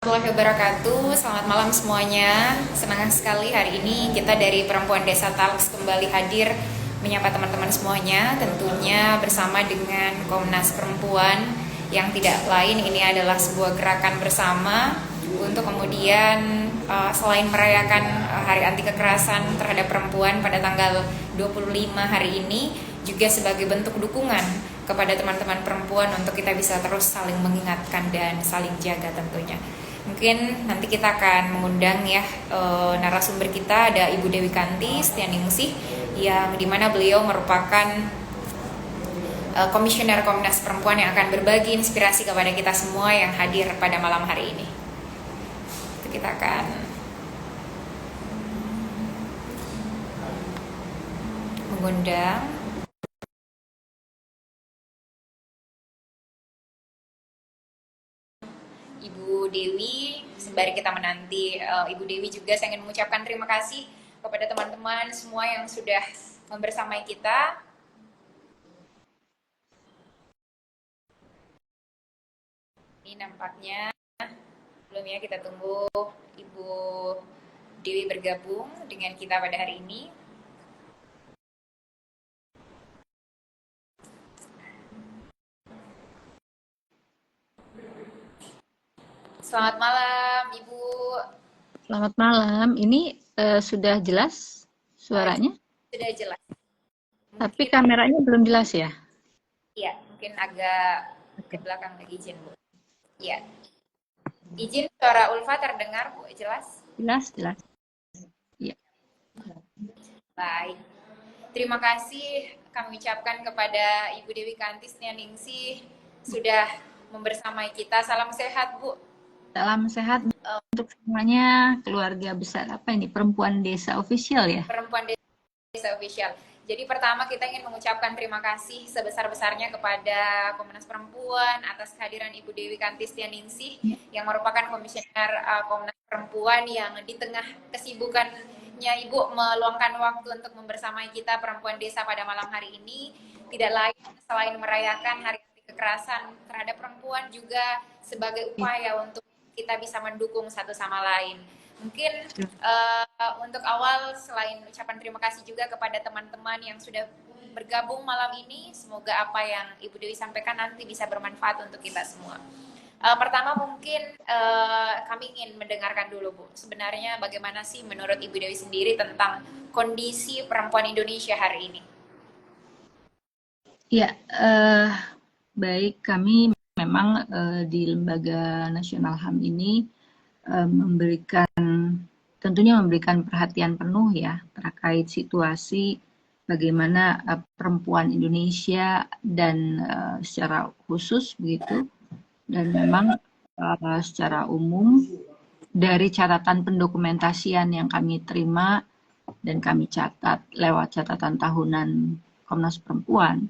Warahmatullahi wabarakatuh. Selamat malam semuanya. Senang sekali hari ini kita dari Perempuan Desa Talks kembali hadir menyapa teman-teman semuanya. Tentunya bersama dengan Komnas Perempuan yang tidak lain ini adalah sebuah gerakan bersama untuk kemudian selain merayakan Hari Anti Kekerasan terhadap Perempuan pada tanggal 25 hari ini, juga sebagai bentuk dukungan kepada teman-teman perempuan untuk kita bisa terus saling mengingatkan dan saling jaga tentunya. Mungkin nanti kita akan mengundang ya narasumber kita, ada Ibu Dewi Kanti Setianingsih yang dimana beliau merupakan komisioner Komnas Perempuan yang akan berbagi inspirasi kepada kita semua yang hadir pada malam hari ini. Itu kita akan mengundang Ibu Dewi. Sembari kita menanti Ibu Dewi juga, saya ingin mengucapkan terima kasih kepada teman-teman semua yang sudah membersamai kita. Ini nampaknya belum ya, kita tunggu Ibu Dewi bergabung dengan kita pada hari ini. Selamat malam, Ibu. Selamat malam. Ini sudah jelas suaranya? Sudah jelas. Tapi kameranya belum jelas ya? Iya, mungkin agak ke belakang lagi, izin Bu. Iya. Izin, suara Ulfa terdengar Bu, jelas? Jelas, jelas. Iya. Baik. Terima kasih kami ucapkan kepada Ibu Dewi Kanti Setianingsih sudah membersamai kita. Salam sehat, Bu. Salam sehat untuk semuanya, keluarga besar apa ini, Perempuan Desa Official ya? Perempuan Desa Official. Jadi pertama kita ingin mengucapkan terima kasih sebesar-besarnya kepada Komnas Perempuan atas kehadiran Ibu Dewi Kanti Setianingsih yang merupakan komisioner Komnas Perempuan yang di tengah kesibukannya Ibu meluangkan waktu untuk membersamai kita perempuan desa pada malam hari ini. Tidak lain selain merayakan Hari Anti Kekerasan terhadap Perempuan, juga sebagai upaya untuk kita bisa mendukung satu sama lain. Mungkin untuk awal, selain ucapan terima kasih juga kepada teman-teman yang sudah bergabung malam ini, semoga apa yang Ibu Dewi sampaikan nanti bisa bermanfaat untuk kita semua. Pertama mungkin kami ingin mendengarkan dulu Bu, sebenarnya bagaimana sih menurut Ibu Dewi sendiri tentang kondisi perempuan Indonesia hari ini? Ya, baik, kami memang di Lembaga Nasional HAM ini tentunya memberikan perhatian penuh ya terkait situasi bagaimana perempuan Indonesia dan secara khusus begitu, dan memang secara umum dari catatan pendokumentasian yang kami terima dan kami catat lewat catatan tahunan Komnas Perempuan,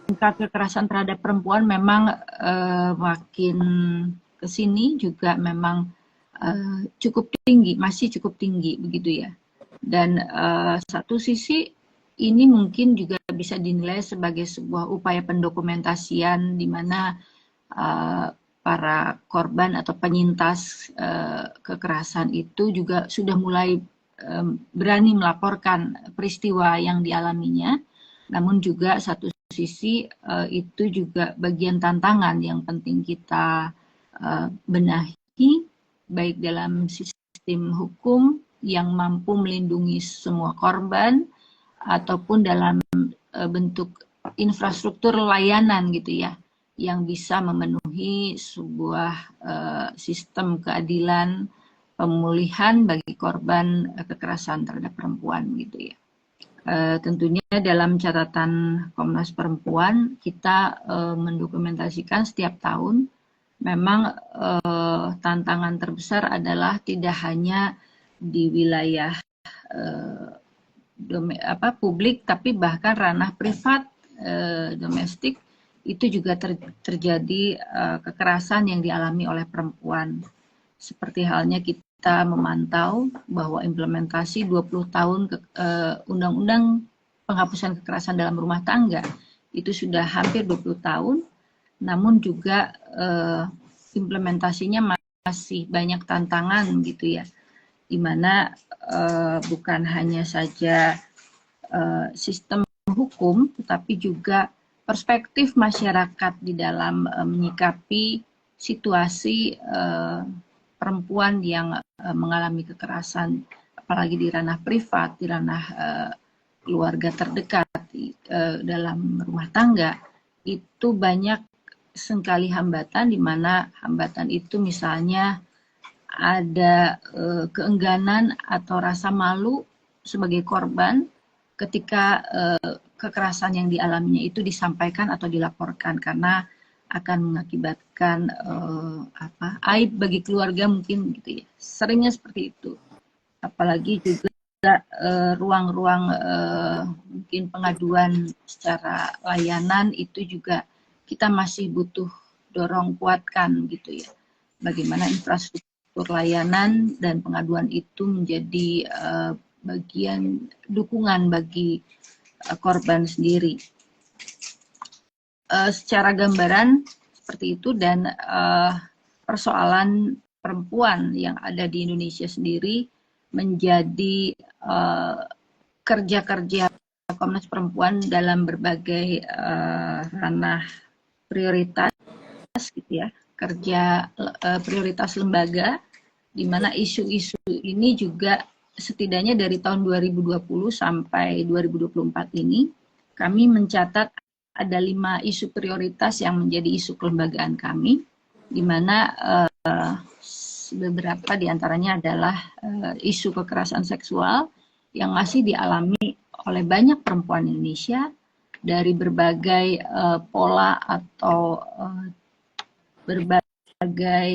tingkat kekerasan terhadap perempuan memang makin kesini juga memang cukup tinggi, masih cukup tinggi begitu ya. Dan satu sisi ini mungkin juga bisa dinilai sebagai sebuah upaya pendokumentasian di mana para korban atau penyintas kekerasan itu juga sudah mulai berani melaporkan peristiwa yang dialaminya. Namun juga satu sisi itu juga bagian tantangan yang penting kita benahi, baik dalam sistem hukum yang mampu melindungi semua korban ataupun dalam bentuk infrastruktur layanan gitu ya, yang bisa memenuhi sebuah sistem keadilan pemulihan bagi korban kekerasan terhadap perempuan gitu ya. Tentunya dalam catatan Komnas Perempuan kita mendokumentasikan setiap tahun memang tantangan terbesar adalah tidak hanya di wilayah publik, tapi bahkan ranah privat domestik itu juga terjadi kekerasan yang dialami oleh perempuan. Seperti halnya kita memantau bahwa implementasi 20 tahun Undang-Undang Penghapusan Kekerasan dalam Rumah Tangga itu sudah hampir 20 tahun, namun juga implementasinya masih banyak tantangan gitu ya, di mana bukan hanya saja sistem hukum, tetapi juga perspektif masyarakat di dalam menyikapi situasi perempuan yang mengalami kekerasan, apalagi di ranah privat, di ranah keluarga terdekat, dalam rumah tangga, itu banyak sekali hambatan, di mana hambatan itu misalnya ada keengganan atau rasa malu sebagai korban ketika kekerasan yang dialaminya itu disampaikan atau dilaporkan, karena akan mengakibatkan aib bagi keluarga mungkin gitu ya. Seringnya seperti itu. Apalagi juga ruang-ruang mungkin pengaduan secara layanan itu juga kita masih butuh dorong kuatkan gitu ya. Bagaimana infrastruktur layanan dan pengaduan itu menjadi bagian dukungan bagi korban sendiri. Secara gambaran seperti itu, dan persoalan perempuan yang ada di Indonesia sendiri menjadi kerja-kerja Komnas Perempuan dalam berbagai ranah prioritas gitu ya, kerja prioritas lembaga, di mana isu-isu ini juga setidaknya dari tahun 2020 sampai 2024 ini kami mencatat ada 5 isu prioritas yang menjadi isu kelembagaan kami, di mana beberapa diantaranya adalah isu kekerasan seksual yang masih dialami oleh banyak perempuan Indonesia dari berbagai pola atau berbagai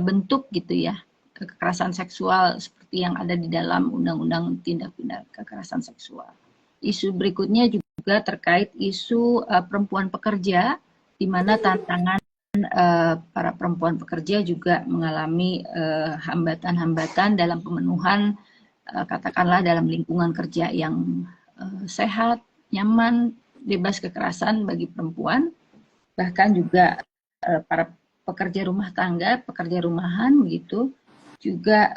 bentuk gitu ya, kekerasan seksual seperti yang ada di dalam Undang-Undang Tindak Pidana Kekerasan Seksual. Isu berikutnya juga terkait isu perempuan pekerja, di mana tantangan para perempuan pekerja juga mengalami hambatan-hambatan dalam pemenuhan katakanlah dalam lingkungan kerja yang sehat, nyaman, bebas kekerasan bagi perempuan, bahkan juga para pekerja rumah tangga, pekerja rumahan begitu, juga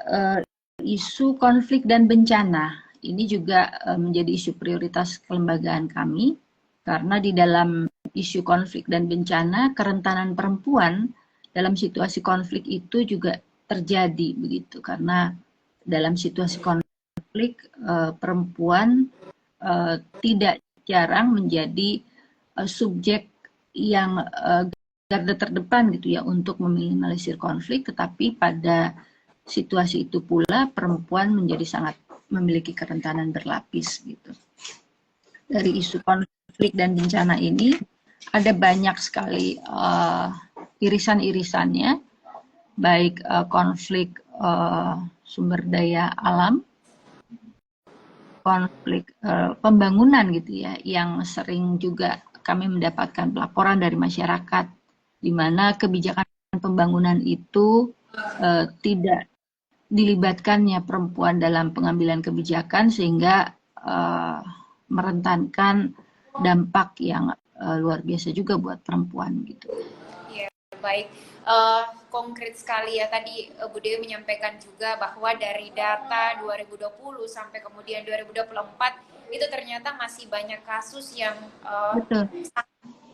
isu konflik dan bencana. Ini juga menjadi isu prioritas kelembagaan kami, karena di dalam isu konflik dan bencana, kerentanan perempuan dalam situasi konflik itu juga terjadi begitu, karena dalam situasi konflik perempuan tidak jarang menjadi subjek yang garda terdepan gitu ya untuk meminimalisir konflik, tetapi pada situasi itu pula perempuan menjadi sangat memiliki kerentanan berlapis gitu. Dari isu konflik dan bencana ini ada banyak sekali irisan-irisannya, baik konflik sumber daya alam, konflik pembangunan gitu ya, yang sering juga kami mendapatkan laporan dari masyarakat, di mana kebijakan pembangunan itu tidak dilibatkannya perempuan dalam pengambilan kebijakan, sehingga merentankan dampak yang luar biasa juga buat perempuan gitu. Ya, baik. Konkret sekali ya tadi Bu Dewi menyampaikan juga bahwa dari data 2020 sampai kemudian 2024 itu ternyata masih banyak kasus yang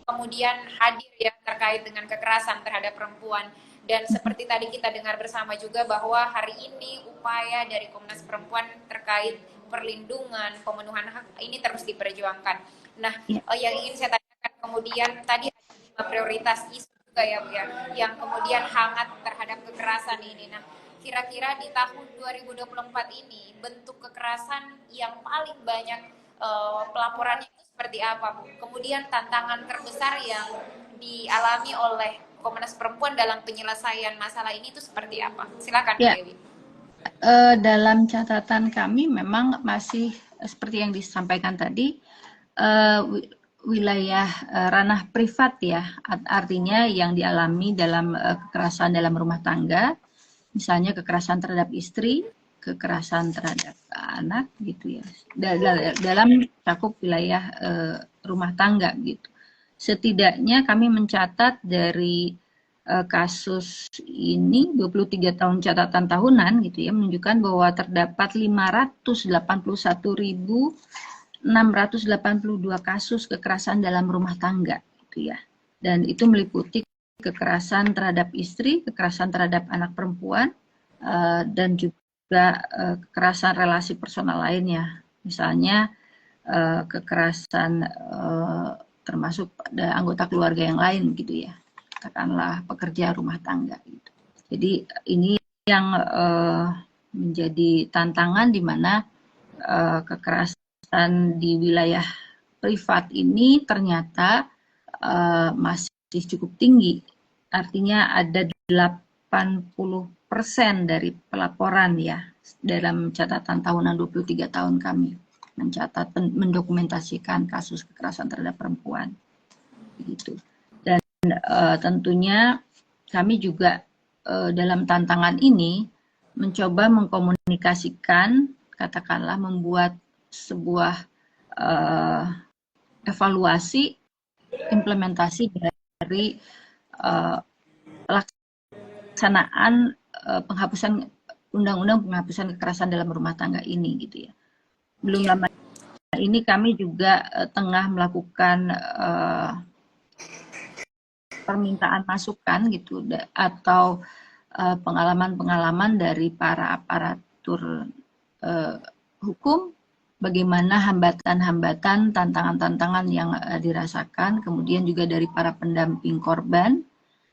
kemudian hadir ya terkait dengan kekerasan terhadap perempuan. Dan seperti tadi kita dengar bersama juga bahwa hari ini upaya dari Komnas Perempuan terkait perlindungan, pemenuhan hak ini terus diperjuangkan. Nah, yang ingin saya tanyakan kemudian tadi ada 5 prioritas isu juga ya Bu ya, yang kemudian hangat terhadap kekerasan ini. Nah, kira-kira di tahun 2024 ini bentuk kekerasan yang paling banyak pelaporannya itu seperti apa Bu? Kemudian tantangan terbesar yang dialami oleh Komnas Perempuan dalam penyelesaian masalah ini itu seperti apa? Silakan ya. Dewi. Dalam catatan kami memang masih seperti yang disampaikan tadi, wilayah ranah privat ya, artinya yang dialami dalam kekerasan dalam rumah tangga, misalnya kekerasan terhadap istri, kekerasan terhadap anak gitu ya, dalam cakup wilayah rumah tangga gitu. setidaknya kami mencatat dari kasus ini 23 tahun catatan tahunan gitu ya, menunjukkan bahwa terdapat 581.682 kasus kekerasan dalam rumah tangga gitu ya. Dan itu meliputi kekerasan terhadap istri, kekerasan terhadap anak perempuan, dan juga kekerasan relasi personal lainnya. Misalnya kekerasan termasuk pada anggota keluarga yang lain gitu ya, katakanlah pekerja rumah tangga gitu. Jadi ini yang menjadi tantangan di mana kekerasan di wilayah privat ini ternyata masih cukup tinggi. Artinya ada 80% dari pelaporan ya dalam catatan tahunan 23 tahun kami mencatat, mendokumentasikan kasus kekerasan terhadap perempuan. Begitu. Dan tentunya kami juga dalam tantangan ini mencoba mengkomunikasikan, katakanlah membuat sebuah evaluasi implementasi dari pelaksanaan penghapusan undang-undang penghapusan kekerasan dalam rumah tangga ini gitu ya. Belum lama ini kami juga tengah melakukan permintaan masukan gitu atau pengalaman-pengalaman dari para aparatur hukum, bagaimana hambatan-hambatan, tantangan-tantangan yang dirasakan, kemudian juga dari para pendamping korban,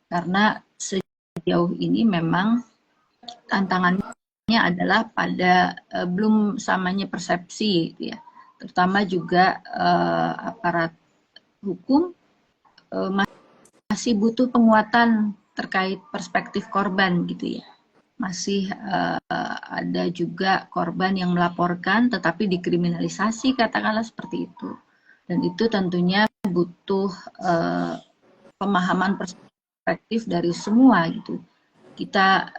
karena sejauh ini memang tantangannya adalah pada belum samanya persepsi gitu ya, terutama juga aparat hukum masih butuh penguatan terkait perspektif korban gitu ya. Masih ada juga korban yang melaporkan tetapi dikriminalisasi, katakanlah seperti itu. Dan itu tentunya butuh pemahaman perspektif dari semua gitu. Kita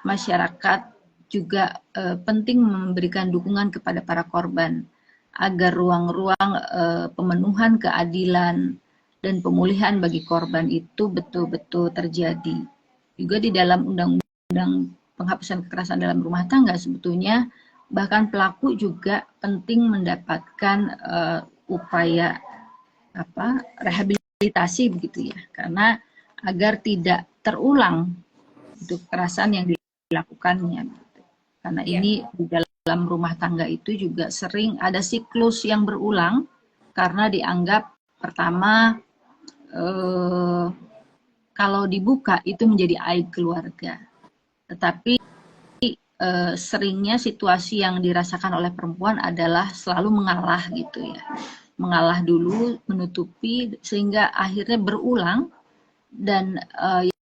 masyarakat juga penting memberikan dukungan kepada para korban agar ruang-ruang pemenuhan keadilan dan pemulihan bagi korban itu betul-betul terjadi. Juga di dalam undang-undang penghapusan kekerasan dalam rumah tangga sebetulnya bahkan pelaku juga penting mendapatkan upaya rehabilitasi begitu ya, karena agar tidak terulang itu kekerasan yang dilakukannya. Karena ini di dalam rumah tangga itu juga sering ada siklus yang berulang karena dianggap pertama kalau dibuka itu menjadi aib keluarga. Tetapi seringnya situasi yang dirasakan oleh perempuan adalah selalu mengalah gitu ya. Mengalah dulu, menutupi sehingga akhirnya berulang dan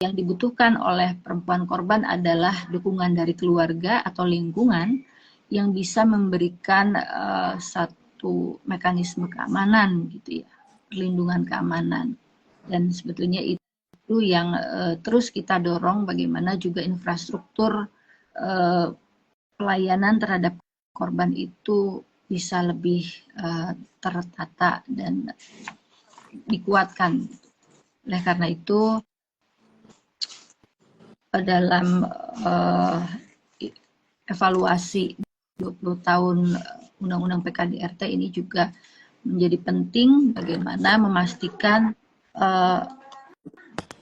yang dibutuhkan oleh perempuan korban adalah dukungan dari keluarga atau lingkungan yang bisa memberikan satu mekanisme keamanan gitu ya, perlindungan keamanan. Dan sebetulnya itu yang terus kita dorong, bagaimana juga infrastruktur pelayanan terhadap korban itu bisa lebih tertata dan dikuatkan. Oleh karena itu dalam evaluasi 20 tahun Undang-Undang PKDRT ini juga menjadi penting bagaimana memastikan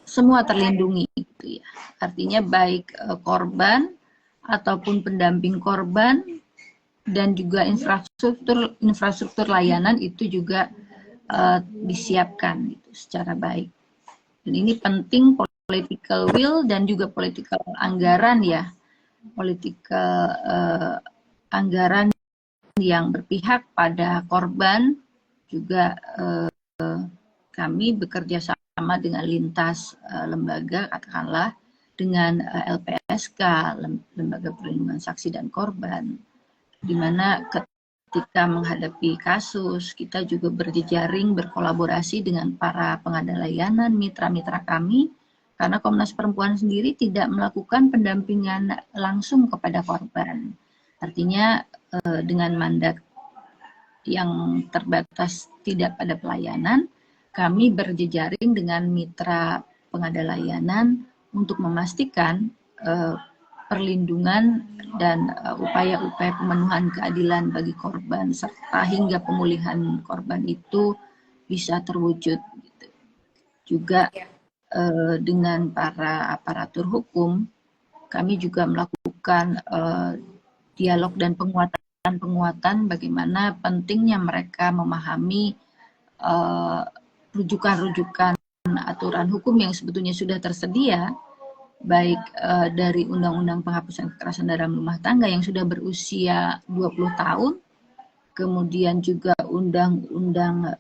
semua terlindungi gitu ya. Artinya baik korban ataupun pendamping korban dan juga infrastruktur layanan itu juga disiapkan gitu, secara baik. Dan ini penting political will dan juga political anggaran ya, political anggaran yang berpihak pada korban. Juga kami bekerja sama dengan lintas lembaga, katakanlah dengan LPSK, Lembaga Perlindungan Saksi dan Korban, di mana ketika menghadapi kasus, kita juga berjejaring, berkolaborasi dengan para pengadil layanan, mitra-mitra kami, karena Komnas Perempuan sendiri tidak melakukan pendampingan langsung kepada korban. Artinya dengan mandat yang terbatas tidak pada pelayanan, kami berjejaring dengan mitra pengada layanan untuk memastikan perlindungan dan upaya-upaya pemenuhan keadilan bagi korban serta hingga pemulihan korban itu bisa terwujud. Gitu. Juga dengan para aparatur hukum, kami juga melakukan dialog dan penguatan bagaimana pentingnya mereka memahami rujukan-rujukan aturan hukum yang sebetulnya sudah tersedia, baik dari Undang-Undang Penghapusan Kekerasan dalam Rumah Tangga yang sudah berusia 20 tahun, kemudian juga Undang-Undang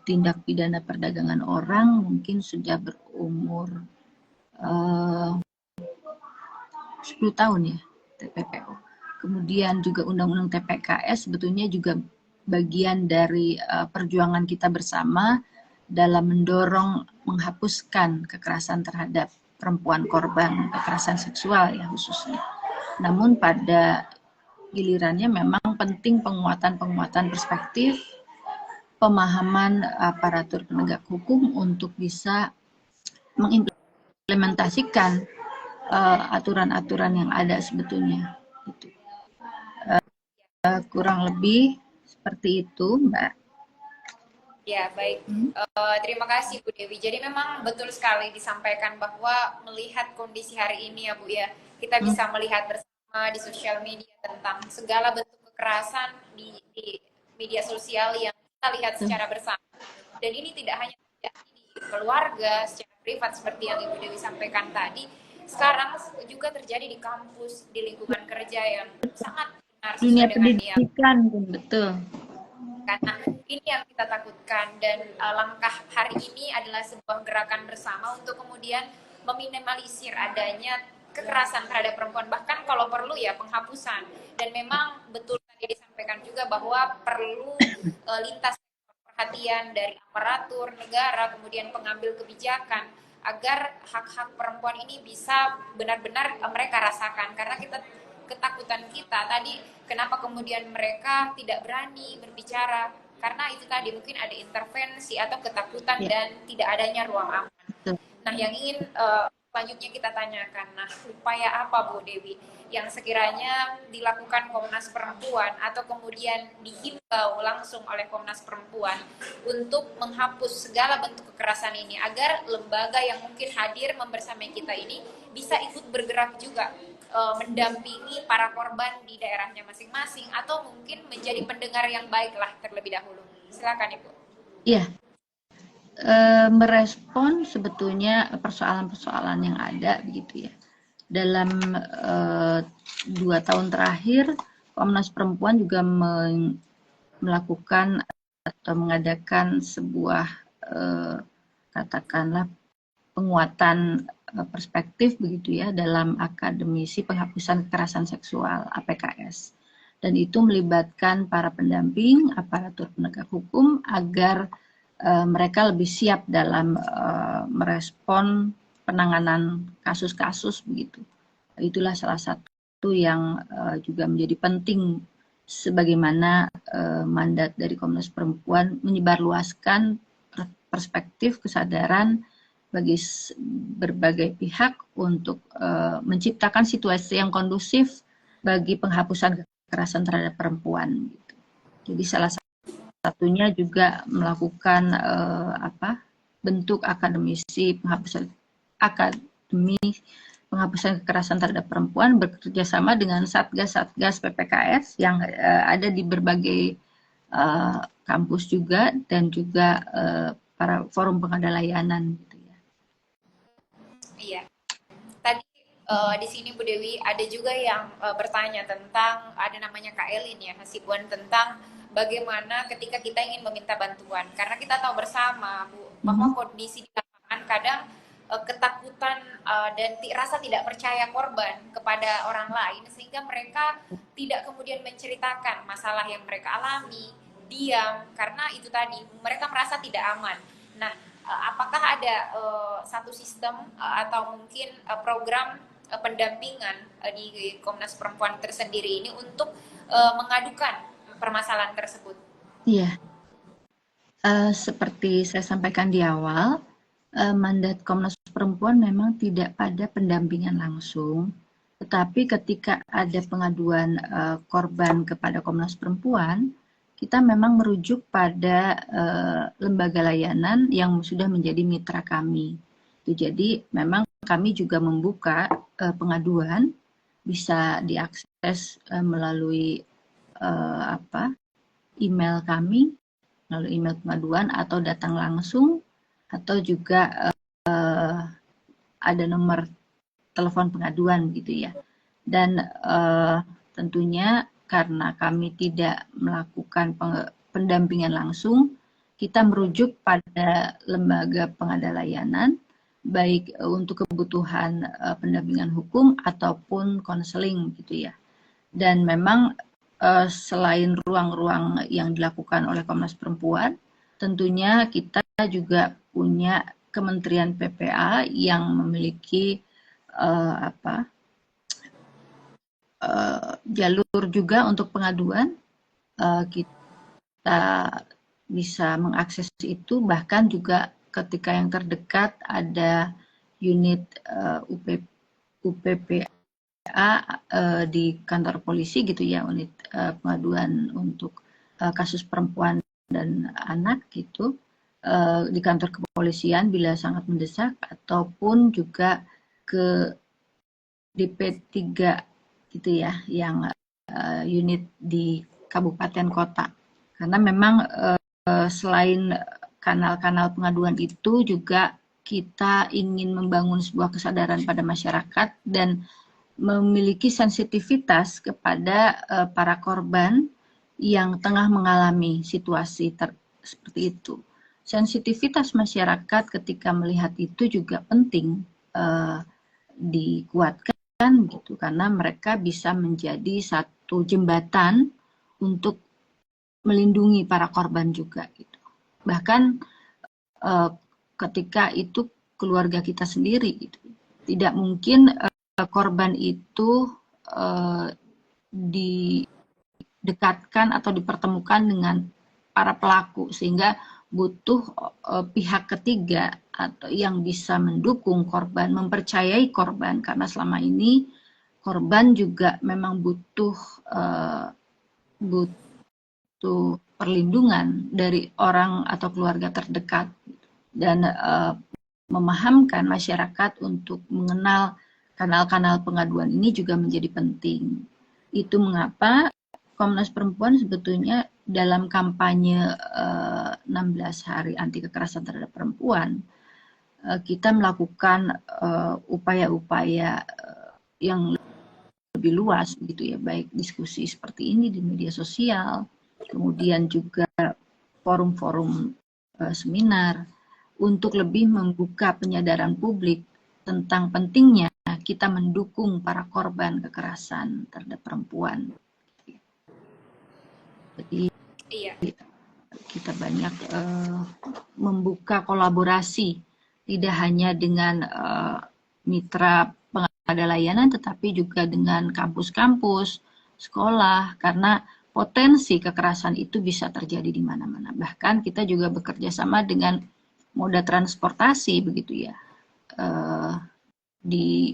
Tindak Pidana Perdagangan Orang mungkin sudah berumur 10 tahun ya, TPPO. Kemudian juga Undang-Undang TPKS sebetulnya juga bagian dari perjuangan kita bersama dalam mendorong menghapuskan kekerasan terhadap perempuan korban kekerasan seksual ya khususnya. Namun pada gilirannya memang penting penguatan perspektif, pemahaman aparatur penegak hukum untuk bisa mengimplementasikan aturan-aturan yang ada sebetulnya. Gitu. Kurang lebih seperti itu, Mbak. Ya, baik. Terima kasih Bu Dewi. Jadi memang betul sekali disampaikan bahwa melihat kondisi hari ini ya Bu ya, kita bisa melihat bersama di sosial media tentang segala bentuk kekerasan di media sosial yang kita lihat secara bersama. Dan ini tidak hanya terjadi di keluarga, secara privat seperti yang Ibu Dewi sampaikan tadi, sekarang juga terjadi di kampus, di lingkungan kerja yang sangat benar Dunia sesuai dengan yang pendidikan, betul. karena ini yang kita takutkan dan langkah hari ini adalah sebuah gerakan bersama untuk kemudian meminimalisir adanya kekerasan terhadap perempuan, bahkan kalau perlu ya penghapusan. Dan memang betul tadi disampaikan juga bahwa perlu lintas perhatian dari aparatur negara, kemudian pengambil kebijakan agar hak-hak perempuan ini bisa benar-benar mereka rasakan, karena ketakutan kita tadi kenapa kemudian mereka tidak berani berbicara, karena itu tadi mungkin ada intervensi atau ketakutan dan tidak adanya ruang aman. Nah, yang ingin selanjutnya kita tanyakan, nah upaya apa Bu Dewi yang sekiranya dilakukan Komnas Perempuan atau kemudian dihimbau langsung oleh Komnas Perempuan untuk menghapus segala bentuk kekerasan ini agar lembaga yang mungkin hadir membersamai kita ini bisa ikut bergerak juga mendampingi para korban di daerahnya masing-masing atau mungkin menjadi pendengar yang baik lah terlebih dahulu. Silakan Ibu. Iya, merespon sebetulnya persoalan-persoalan yang ada begitu ya. Dalam 2 tahun terakhir, Komnas Perempuan juga melakukan atau mengadakan sebuah katakanlah penguatan perspektif begitu ya dalam Akademisi Penghapusan Kekerasan Seksual APKS, dan itu melibatkan para pendamping aparatur penegak hukum agar mereka lebih siap dalam merespon penanganan kasus-kasus begitu. Itulah salah satu yang juga menjadi penting sebagaimana mandat dari Komnas Perempuan menyebarluaskan perspektif kesadaran bagi berbagai pihak untuk menciptakan situasi yang kondusif bagi penghapusan kekerasan terhadap perempuan. Gitu. Jadi salah satunya juga melakukan bentuk akademisi akademi penghapusan kekerasan terhadap perempuan bekerjasama dengan satgas-satgas PPKS yang ada di berbagai kampus juga dan juga para forum pengada layanan. Iya. Tadi di sini Bu Dewi ada juga yang bertanya tentang ada namanya Kak Elin ya, Hasibuan, tentang bagaimana ketika kita ingin meminta bantuan. Karena kita tahu bersama Bu bahwa kondisi di lapangan kadang ketakutan dan rasa tidak percaya korban kepada orang lain sehingga mereka tidak kemudian menceritakan masalah yang mereka alami, diam karena itu tadi mereka merasa tidak aman. Nah, apakah ada satu sistem atau mungkin program pendampingan di Komnas Perempuan tersendiri ini untuk mengadukan permasalahan tersebut? Iya. Seperti saya sampaikan di awal, mandat Komnas Perempuan memang tidak pada pendampingan langsung, tetapi ketika ada pengaduan korban kepada Komnas Perempuan, kita memang merujuk pada lembaga layanan yang sudah menjadi mitra kami. Jadi memang kami juga membuka pengaduan, bisa diakses melalui email kami, melalui email pengaduan atau datang langsung, atau juga ada nomor telepon pengaduan gitu ya. Dan tentunya karena kami tidak melakukan pendampingan langsung, kita merujuk pada lembaga pengada layanan, baik untuk kebutuhan pendampingan hukum ataupun konseling gitu ya. Dan memang selain ruang-ruang yang dilakukan oleh Komnas Perempuan, tentunya kita juga punya Kementerian PPA yang memiliki jalur juga untuk pengaduan. Kita bisa mengakses itu, bahkan juga ketika yang terdekat ada unit UPPA di kantor polisi gitu ya, unit pengaduan untuk kasus perempuan dan anak gitu, di kantor kepolisian bila sangat mendesak, ataupun juga ke DP3 gitu ya, yang unit di kabupaten kota. Karena memang selain kanal-kanal pengaduan itu, juga kita ingin membangun sebuah kesadaran pada masyarakat dan memiliki sensitivitas kepada para korban yang tengah mengalami situasi seperti itu. Sensitivitas masyarakat ketika melihat itu juga penting dikuatkan gitu, karena mereka bisa menjadi satu jembatan untuk melindungi para korban juga gitu. Bahkan ketika itu keluarga kita sendiri gitu. Tidak mungkin korban itu didekatkan atau dipertemukan dengan para pelaku, sehingga butuh pihak ketiga atau yang bisa mendukung korban, mempercayai korban, karena selama ini korban juga memang butuh perlindungan dari orang atau keluarga terdekat, dan memahamkan masyarakat untuk mengenal kanal-kanal pengaduan ini juga menjadi penting. Itu mengapa Komnas Perempuan sebetulnya dalam kampanye 16 hari anti kekerasan terhadap perempuan, kita melakukan upaya-upaya yang lebih luas gitu ya, baik diskusi seperti ini di media sosial, kemudian juga forum-forum seminar, untuk lebih membuka penyadaran publik tentang pentingnya kita mendukung para korban kekerasan terhadap perempuan. Jadi Iya. kita banyak membuka kolaborasi, tidak hanya dengan mitra pengada layanan, tetapi juga dengan kampus-kampus, sekolah, karena potensi kekerasan itu bisa terjadi di mana-mana. Bahkan kita juga bekerja sama dengan moda transportasi begitu ya, di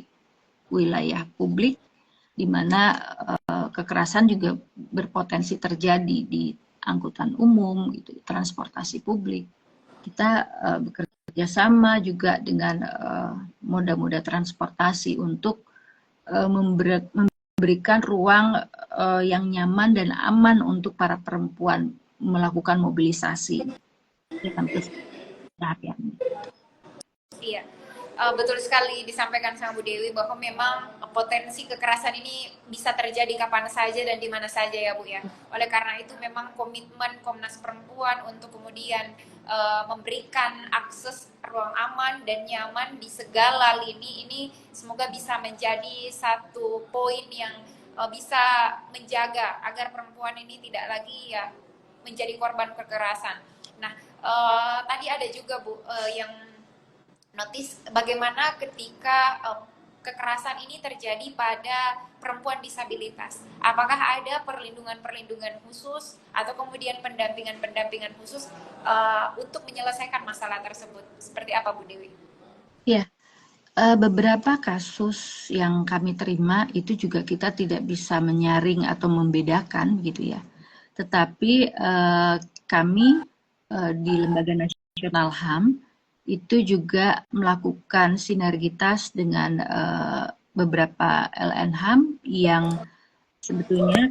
wilayah publik, di mana kekerasan juga berpotensi terjadi di angkutan umum, gitu, transportasi publik. Kita bekerja sama juga dengan moda-moda transportasi untuk memberikan ruang yang nyaman dan aman untuk para perempuan melakukan mobilisasi dalam keseharian. Iya, betul sekali disampaikan sama Bu Dewi bahwa memang potensi kekerasan ini bisa terjadi kapan saja dan di mana saja ya Bu ya. Oleh karena itu memang komitmen Komnas Perempuan untuk kemudian memberikan akses ruang aman dan nyaman di segala lini ini semoga bisa menjadi satu poin yang bisa menjaga agar perempuan ini tidak lagi ya menjadi korban kekerasan. Nah, tadi ada juga Bu yang notice bagaimana ketika kekerasan ini terjadi pada perempuan disabilitas. Apakah ada perlindungan-perlindungan khusus atau kemudian pendampingan-pendampingan khusus untuk menyelesaikan masalah tersebut? Seperti apa, Bu Dewi? Ya, beberapa kasus yang kami terima itu juga kita tidak bisa menyaring atau membedakan gitu ya. Tetapi kami di Lembaga Nasional HAM itu juga melakukan sinergitas dengan beberapa LN HAM yang sebetulnya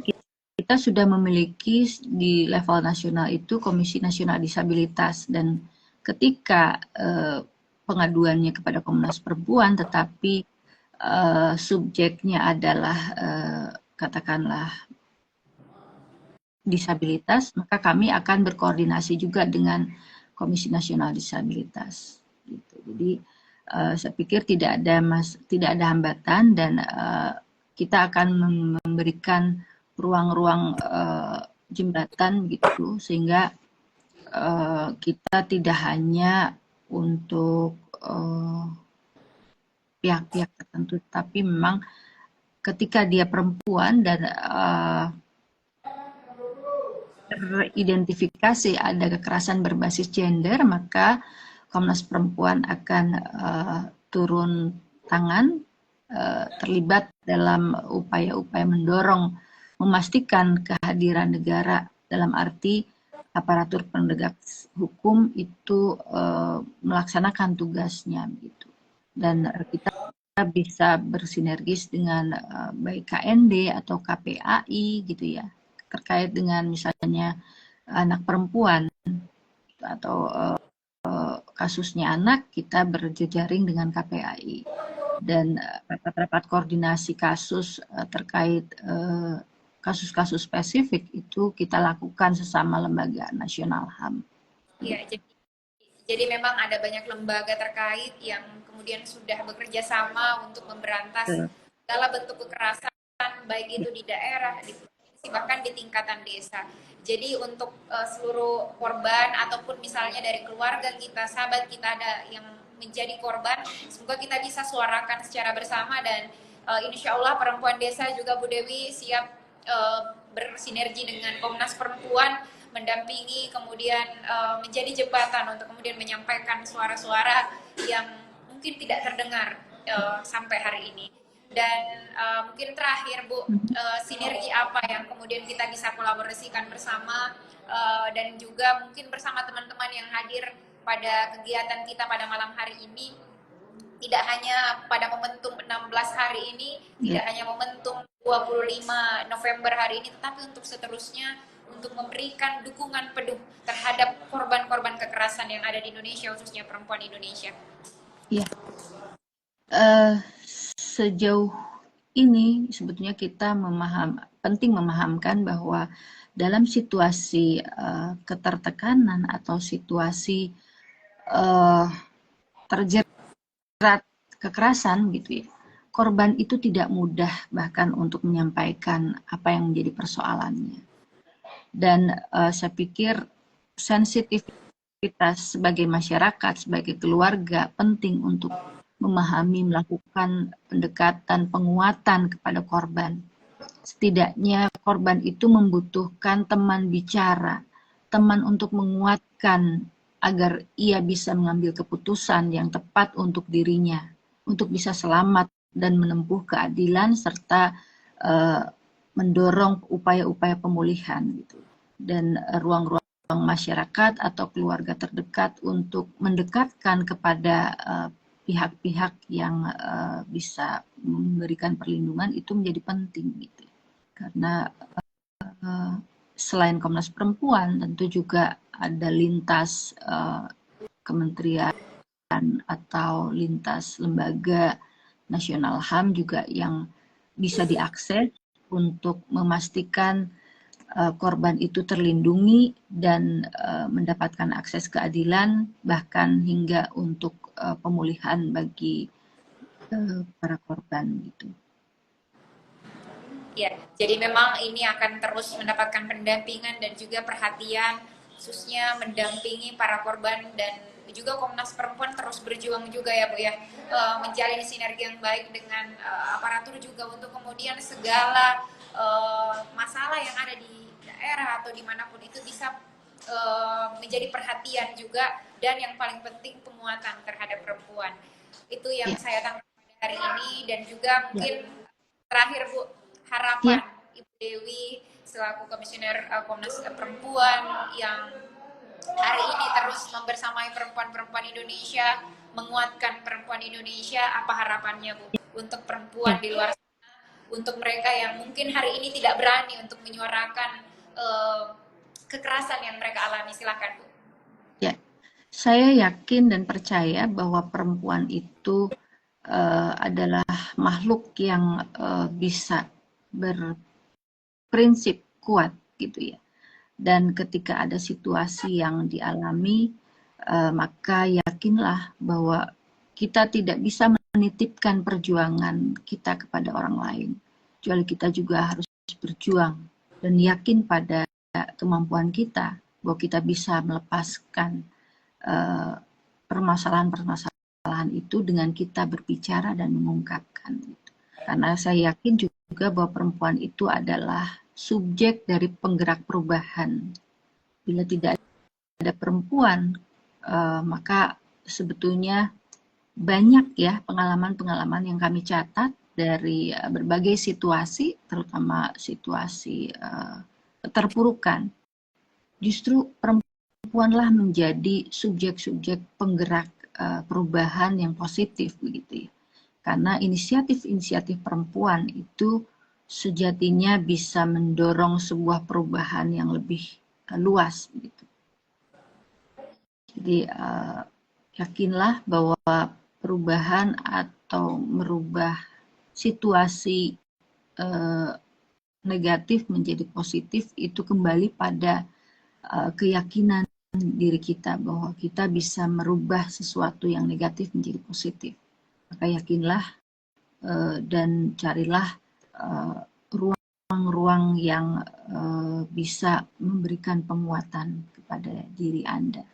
kita sudah memiliki di level nasional itu Komisi Nasional Disabilitas, dan ketika pengaduannya kepada Komnas Perempuan tetapi subjeknya adalah katakanlah disabilitas, maka kami akan berkoordinasi juga dengan Komisi Nasional Disabilitas. Gitu. Jadi saya pikir tidak ada hambatan, dan kita akan memberikan ruang-ruang jembatan gitu, sehingga kita tidak hanya untuk pihak-pihak tertentu, tapi memang ketika dia perempuan dan teridentifikasi ada kekerasan berbasis gender, maka Komnas Perempuan akan turun tangan, terlibat dalam upaya-upaya mendorong, memastikan kehadiran negara dalam arti aparatur penegak hukum itu melaksanakan tugasnya gitu. Dan kita bisa bersinergis dengan baik KND atau KPAI gitu ya, terkait dengan misalnya anak perempuan atau kasusnya anak, kita berjejaring dengan KPAI, dan rapat-rapat koordinasi kasus terkait kasus-kasus spesifik itu kita lakukan sesama lembaga nasional HAM. Iya, jadi memang ada banyak lembaga terkait yang kemudian sudah bekerja sama untuk memberantas segala bentuk kekerasan, baik itu di daerah, di provinsi, bahkan di tingkatan desa. Jadi untuk seluruh korban ataupun misalnya dari keluarga kita, sahabat kita ada yang menjadi korban, semoga kita bisa suarakan secara bersama, dan insya Allah perempuan desa juga Bu Dewi siap bersinergi dengan Komnas Perempuan, mendampingi, kemudian menjadi jembatan untuk kemudian menyampaikan suara-suara yang mungkin tidak terdengar sampai hari ini. Dan mungkin terakhir Bu, sinergi apa yang kemudian kita bisa kolaborasikan bersama, dan juga mungkin bersama teman-teman yang hadir pada kegiatan kita pada malam hari ini, tidak hanya pada momentum 16 hari ini, tidak hanya momentum 25 November hari ini, tetapi untuk seterusnya, untuk memberikan dukungan penuh terhadap korban-korban kekerasan yang ada di Indonesia, khususnya perempuan Indonesia. Ya, sejauh ini sebetulnya kita penting memahamkan bahwa dalam situasi ketertekanan atau situasi terjerat kekerasan gitu ya, korban itu tidak mudah bahkan untuk menyampaikan apa yang menjadi persoalannya. Dan saya pikir sensitivitas sebagai masyarakat, sebagai keluarga penting untuk memahami, melakukan pendekatan penguatan kepada korban. Setidaknya korban itu membutuhkan teman bicara, teman untuk menguatkan agar ia bisa mengambil keputusan yang tepat untuk dirinya, untuk bisa selamat dan menempuh keadilan, serta mendorong upaya-upaya pemulihan gitu. Dan ruang-ruang masyarakat atau keluarga terdekat untuk mendekatkan kepada pihak-pihak yang bisa memberikan perlindungan itu menjadi penting gitu. Karena selain Komnas Perempuan, tentu juga ada lintas kementerian atau lintas lembaga nasional HAM juga yang bisa diakses untuk memastikan korban itu terlindungi dan mendapatkan akses keadilan, bahkan hingga untuk pemulihan bagi para korban gitu. Ya, jadi memang ini akan terus mendapatkan pendampingan dan juga perhatian, khususnya mendampingi para korban dan juga Komnas Perempuan terus berjuang juga ya Bu ya, menjalin sinergi yang baik dengan aparatur juga untuk kemudian segala masalah yang ada di daerah atau dimanapun itu bisa menjadi perhatian juga, dan yang paling penting penguatan terhadap perempuan. Itu yang Ya, saya tangkap pada hari ini. Dan juga ya, mungkin terakhir Bu, harapan ya. Ibu Dewi selaku Komisioner Komnas Perempuan yang hari ini terus membersamai perempuan-perempuan Indonesia, menguatkan perempuan Indonesia, apa harapannya Bu untuk perempuan Ya. di luar sana, untuk mereka yang mungkin hari ini tidak berani untuk menyuarakan kekerasan yang mereka alami? Silakan Bu. Ya, saya yakin dan percaya bahwa perempuan itu adalah makhluk yang bisa berprinsip kuat gitu ya. Dan ketika ada situasi yang dialami, maka yakinlah bahwa kita tidak bisa menitipkan perjuangan kita kepada orang lain. Kecuali kita juga harus berjuang dan yakin pada kemampuan kita bahwa kita bisa melepaskan permasalahan-permasalahan itu dengan kita berbicara dan mengungkapkan. Karena saya yakin juga bahwa perempuan itu adalah subjek dari penggerak perubahan. Bila tidak ada perempuan, maka sebetulnya banyak ya pengalaman-pengalaman yang kami catat dari berbagai situasi, terutama situasi keterpurukan. Justru perempuanlah menjadi subjek-subjek penggerak perubahan yang positif begitu ya. Karena inisiatif-inisiatif perempuan itu sejatinya bisa mendorong sebuah perubahan yang lebih luas begitu. Jadi yakinlah bahwa perubahan atau merubah situasi negatif menjadi positif itu kembali pada keyakinan diri kita bahwa kita bisa merubah sesuatu yang negatif menjadi positif. Maka yakinlah dan carilah ruang-ruang yang bisa memberikan penguatan kepada diri Anda.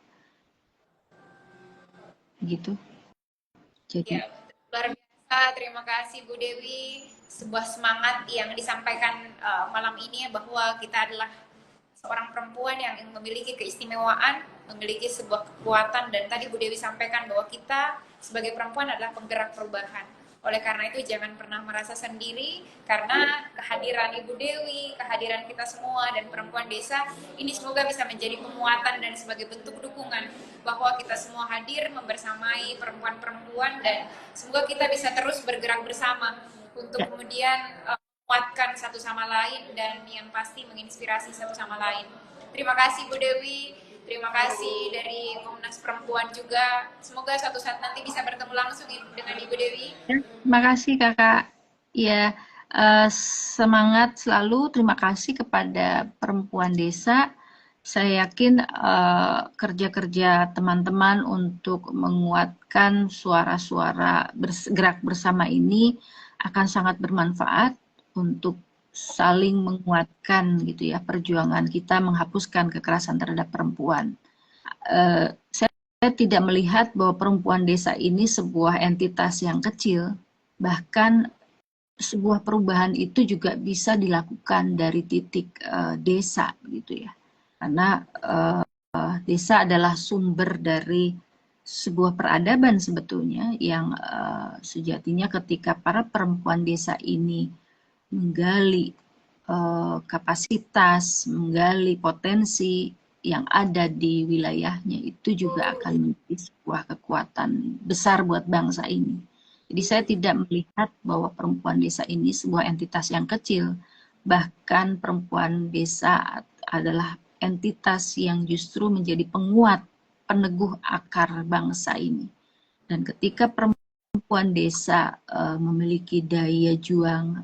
Gitu. Jadi Ya, luar biasa. Terima kasih Bu Dewi. Sebuah semangat yang disampaikan malam ini bahwa kita adalah seorang perempuan yang memiliki keistimewaan, memiliki sebuah kekuatan, dan tadi Bu Dewi sampaikan bahwa kita sebagai perempuan adalah penggerak perubahan. Oleh karena itu jangan pernah merasa sendiri, karena kehadiran Ibu Dewi, kehadiran kita semua dan perempuan desa ini semoga bisa menjadi penguatan dan sebagai bentuk dukungan bahwa kita semua hadir membersamai perempuan-perempuan, dan semoga kita bisa terus bergerak bersama untuk kemudian menguatkan satu sama lain dan yang pasti menginspirasi satu sama lain. Terima kasih Bu Dewi, terima kasih dari Komnas Perempuan juga. Semoga suatu saat nanti bisa bertemu langsung dengan Ibu Dewi. terima kasih Kakak. Ya, semangat selalu. Terima kasih kepada perempuan desa. Saya yakin kerja-kerja teman-teman untuk menguatkan suara-suara bergerak bersama ini akan sangat bermanfaat untuk saling menguatkan gitu ya perjuangan kita menghapuskan kekerasan terhadap perempuan. Saya tidak melihat bahwa perempuan desa ini sebuah entitas yang kecil, bahkan sebuah perubahan itu juga bisa dilakukan dari titik desa gitu ya. Karena desa adalah sumber dari sebuah peradaban sebetulnya yang sejatinya ketika para perempuan desa ini menggali kapasitas, menggali potensi yang ada di wilayahnya itu juga akan menjadi sebuah kekuatan besar buat bangsa ini. Jadi saya tidak melihat bahwa perempuan desa ini sebuah entitas yang kecil, bahkan perempuan desa adalah entitas yang justru menjadi penguat, peneguh akar bangsa ini. Dan ketika perempuan desa memiliki daya juang,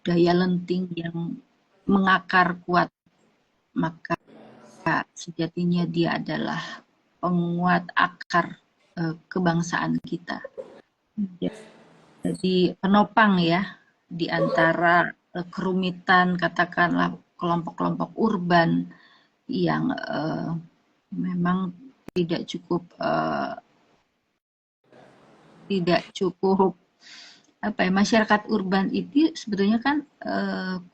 daya lenting yang mengakar kuat, maka sejatinya dia adalah penguat akar kebangsaan kita. Jadi penopang ya di antara kerumitan katakanlah kelompok-kelompok urban yang memang tidak cukup apa ya, masyarakat urban itu sebetulnya kan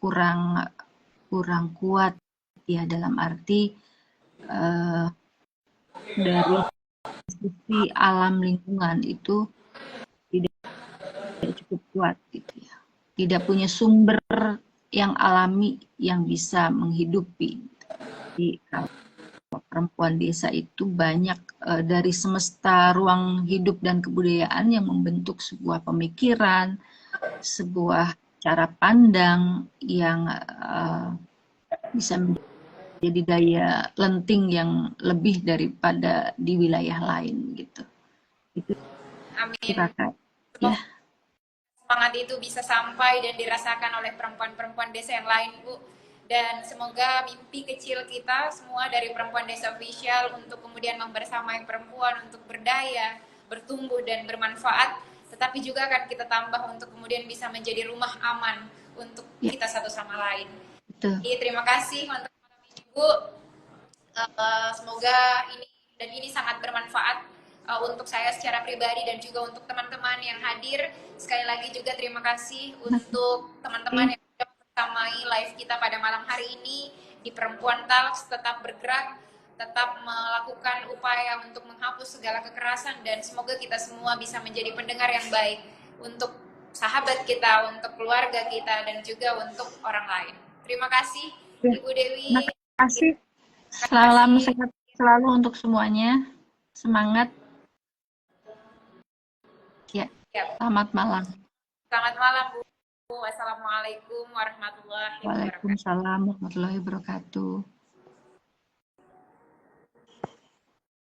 kurang kuat ya, dalam arti dari sisi alam lingkungan itu tidak cukup kuat gitu ya, tidak punya sumber yang alami yang bisa menghidupi. Jadi kalau perempuan desa itu banyak dari semesta ruang hidup dan kebudayaan yang membentuk sebuah pemikiran, sebuah cara pandang yang bisa menjadi daya lenting yang lebih daripada di wilayah lain gitu. Itu Amin. Kak. Ya. Semangat itu bisa sampai dan dirasakan oleh perempuan-perempuan desa yang lain, Bu. Dan semoga mimpi kecil kita semua dari Perempuan Desa Official untuk kemudian membersamai perempuan untuk berdaya, bertumbuh dan bermanfaat, tetapi juga akan kita tambah untuk kemudian bisa menjadi rumah aman untuk kita satu sama lain. Betul. Jadi terima kasih untuk malam ini, Bu. Semoga ini sangat bermanfaat untuk saya secara pribadi dan juga untuk teman-teman yang hadir. Sekali lagi juga terima kasih untuk teman-teman yang sudah bersamai live kita pada malam hari ini di Perempuan Talks. Tetap bergerak, tetap melakukan upaya untuk menghapus segala kekerasan, dan semoga kita semua bisa menjadi pendengar yang baik untuk sahabat kita, untuk keluarga kita, dan juga untuk orang lain. Terima kasih, Ibu Dewi. Terima kasih. Salam sehat selalu untuk semuanya. Semangat. Ya. Selamat malam. Selamat malam, Bu. Wassalamualaikum warahmatullahi wabarakatuh. Waalaikumsalam warahmatullahi wabarakatuh.